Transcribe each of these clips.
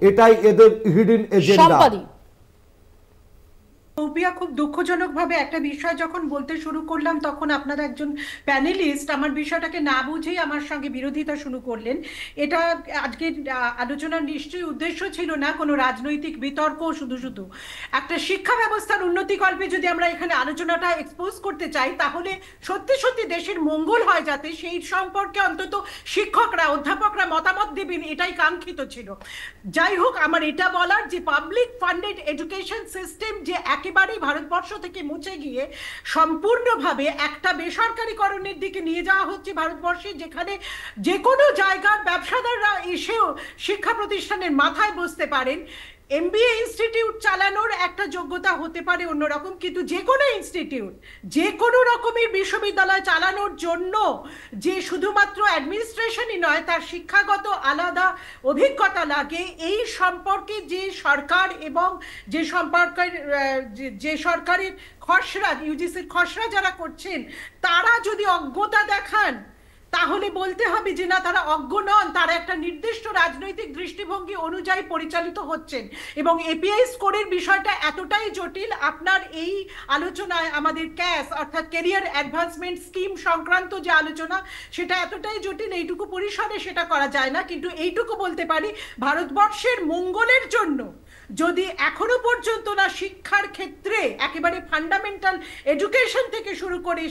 এটাই এদের hidden agenda. পৌপিয়া, খুব দুঃখজনকভাবে একটা বিষয় যখন বলতে শুরু করলাম তখন আপনার একজন প্যানেলিস্ট আমার বিষয়টাকে না বুঝেই আমার সঙ্গে বিরোধিতা শুরু করলেন। এটা আজকের আলোচনার নিশ্চয়ই উদ্দেশ্য ছিল না কোনো রাজনৈতিক বিতর্ক, শুধু শুধু একটা শিক্ষা ব্যবস্থার উন্নতিকল্পে যদি আমরা এখানে আলোচনাটা এক্সপোজ করতে চাই, তাহলে সত্যি সত্যি দেশের মঙ্গল হয় যাতে সেই সম্পর্কে অন্তত শিক্ষকরা, অধ্যাপকরা মতামত দেবেন, এটাই কাঙ্ক্ষিত ছিল। যাই হোক, আমার এটা বলার যে পাবলিক ফান্ডেড এডুকেশন সিস্টেম যে একেবারেই ভারতবর্ষ থেকে মুছে গিয়ে সম্পূর্ণভাবে একটা বেসরকারীকরণের দিকে নিয়ে যাওয়া হচ্ছে ভারতবর্ষে, যেখানে যে কোনো জায়গার ব্যবসাদাররা এসেও শিক্ষা প্রতিষ্ঠানের মাথায় বসতে পারেন। এমবিএ ইনস্টিটিউট চালানোর একটা যোগ্যতা হতে পারে অন্যরকম, কিন্তু যে কোনো ইনস্টিটিউট, যে কোনো রকমের বিশ্ববিদ্যালয় চালানোর জন্য যে শুধুমাত্র অ্যাডমিনিস্ট্রেশনই নয়, তার শিক্ষাগত আলাদা অভিজ্ঞতা লাগে। এই সম্পর্কে যে সরকার এবং যে সম্পর্কের যে সরকারের খসড়া, ইউজিসির খসড়া যারা করছেন, তারা যদি অজ্ঞতা দেখান, তাহলে বলতে হবে যে না, তারা অজ্ঞ নন, তারা একটা নির্দিষ্ট রাজনৈতিক দৃষ্টিভঙ্গি অনুযায়ী পরিচালিত হচ্ছেন। এবং এপিআই স্কোরের বিষয়টা এতটাই জটিল, আপনার এই আলোচনায় আমাদের ক্যাস অর্থাৎ ক্যারিয়ার অ্যাডভান্সমেন্ট স্কিম সংক্রান্ত যে আলোচনা, সেটা এতটাই জটিল, এইটুকু পরিসরে সেটা করা যায় না। কিন্তু এইটুকু বলতে পারি, ভারতবর্ষের মঙ্গলের জন্য যদি এখনো পর্যন্ত না শিক্ষার ক্ষেত্রে একেবারে ফান্ডামেন্টাল এডুকেশন থেকে শুরু করে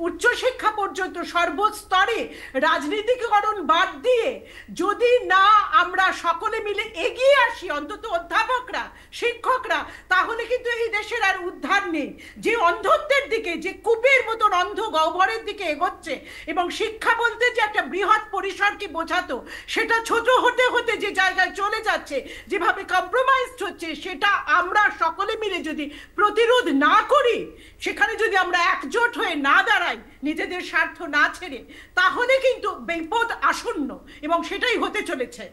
উচ্চশিক্ষা পর্যন্ত সর্বস্তরে রাজনীতিকরণ বাদ দিয়ে যদি না আমরা সকলে মিলে এগিয়ে আসি, অন্তত অধ্যাপকরা, শিক্ষকরা, তাহলে কিন্তু এই দেশের আর উদ্ধার নেই। যে অন্ধত্বের দিকে, যে কূপের মতন অন্ধ গহ্বরের দিকে এগোচ্ছে, এবং শিক্ষা বলতে যে একটা বৃহৎ পরিসরকে বোঝাতো, সেটা ছোট হতে হতে যে জায়গায় চলে যাচ্ছে, যেভাবে কম্প্রোমাইজ হচ্ছে, সেটা আমরা সকলে মিলে যদি প্রতিরোধ না করি, সেখানে যদি আমরা একজোট হয়ে না দাঁড়াই, নিজেদের স্বার্থ না ছেড়ে, তাহলে কিন্তু বিপদ আসন্ন, এবং সেটাই হতে চলেছে।